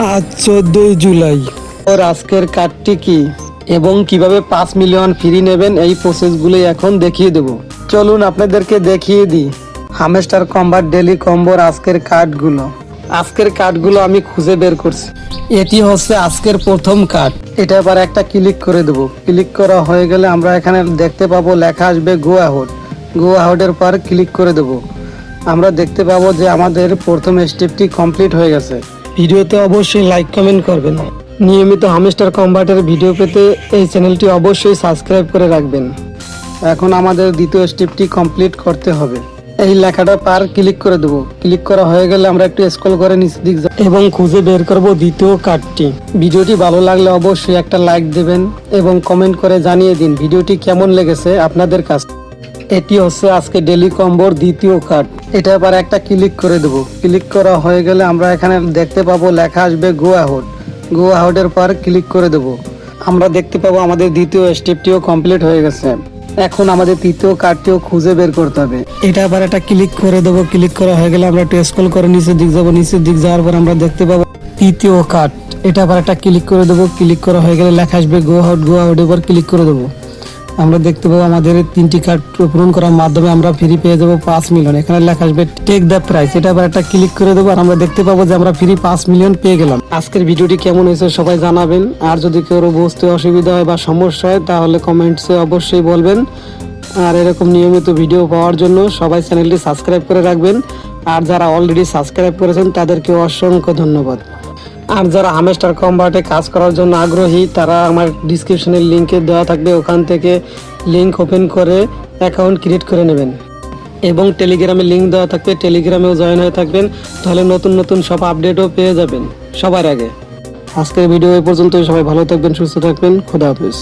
আজ 14 জুলাই। ওর আজকের কার্ডটি কি এবং কিভাবে 5 মিলিয়ন ফ্রি নেবেন এই প্রসেসগুলোই এখন দেখিয়ে দেব। চলুন আপনাদেরকে দেখিয়ে দিই হামস্টার কম্বার ডেলি কম্বোর আজকের কার্ডগুলো আমি খুঁজে বের করছি। এটি হচ্ছে আজকের প্রথম কার্ড। এটা আবার একটা ক্লিক করে দেব। ক্লিক করা হয়ে গেলে আমরা এখানে দেখতে পাবো লেখা আসবে গো আউটের পর ক্লিক করে দেব। আমরা দেখতে পাবো যে আমাদের প্রথম স্টেপটি কমপ্লিট হয়ে গেছে। ভিডিওতে অবশ্যই লাইক কমেন্ট করবেন। নিয়মিত হামস্টার কম্বাটের ভিডিও পেতে এই চ্যানেলটি অবশ্যই সাবস্ক্রাইব করে রাখবেন। এখন আমাদের দ্বিতীয় স্টেপটি কমপ্লিট করতে হবে। এই লেখাটা পার ক্লিক করে দেবো। ক্লিক করা হয়ে গেলে আমরা একটু স্ক্রল করে নিচের দিক যাব এবং খুঁজে বের করব দ্বিতীয় কার্ডটি। ভিডিওটি ভালো লাগলে অবশ্যই একটা লাইক দেবেন এবং কমেন্ট করে জানিয়ে দিন ভিডিওটি কেমন লেগেছে আপনাদের কাছে। এটি হচ্ছে আজকে ডেলি কম্বোর দ্বিতীয় কার্ড। এটা আবার একটা ক্লিক করে দেব। ক্লিক করা হয়ে গেলে আমরা এখানে দেখতে পাবো লেখা আসবে গো আউটের পর ক্লিক করে দেব। আমরা দেখতে পাবো আমাদের দ্বিতীয় স্টেপটিও কমপ্লিট হয়ে গেছে। এখন আমাদের তৃতীয় কার্ডটিও খুঁজে বের করতে হবে। এটা আবার একটা ক্লিক করে দেবো। ক্লিক করা হয়ে গেলে আমরা একটু স্ক্রল করে নিচের দিক যাবো। নিচের দিক যাওয়ার পর আমরা দেখতে পাবো তৃতীয় কার্ড। এটা আবার একটা ক্লিক করে দেবো। ক্লিক করা হয়ে গেলে লেখা আসবে গো আউট এবার ক্লিক করে দেবো। আমরা দেখতে পাবো আমাদের 3টি কার্ড পূরণ করার মাধ্যমে আমরা ফ্রি পেয়ে যাবো 5 মিলিয়ন। এখানে লেখা আসবে টেক দ্য প্রাইস। এটা আবার একটা ক্লিক করে দেবো আর আমরা দেখতে পাবো যে আমরা ফ্রি 5 মিলিয়ন পেয়ে গেলাম। আজকের ভিডিওটি কেমন হয়েছে সবাই জানাবেন। আর যদি কেউ বুঝতে অসুবিধা হয় বা সমস্যা হয় তাহলে কমেন্টসে অবশ্যই বলবেন। আর এরকম নিয়মিত ভিডিও পাওয়ার জন্য সবাই চ্যানেলটি সাবস্ক্রাইব করে রাখবেন। আর যারা অলরেডি সাবস্ক্রাইব করেছেন তাদেরকে অসংখ্য ধন্যবাদ। আর যারা হামস্টার কম্বাটে কাজ করার জন্য আগ্রহী তারা আমার ডিসক্রিপশনের লিঙ্কে দেওয়া থাকবে, ওখান থেকে লিঙ্ক ওপেন করে অ্যাকাউন্ট ক্রিয়েট করে নেবেন এবং টেলিগ্রামে লিঙ্ক দেওয়া থাকবে, টেলিগ্রামেও জয়েন হয়ে থাকবেন। তাহলে নতুন নতুন সব আপডেটও পেয়ে যাবেন সবার আগে। আজকের ভিডিও এই পর্যন্তই। সবাই ভালো থাকবেন, সুস্থ থাকবেন। খোদা হাফেজ।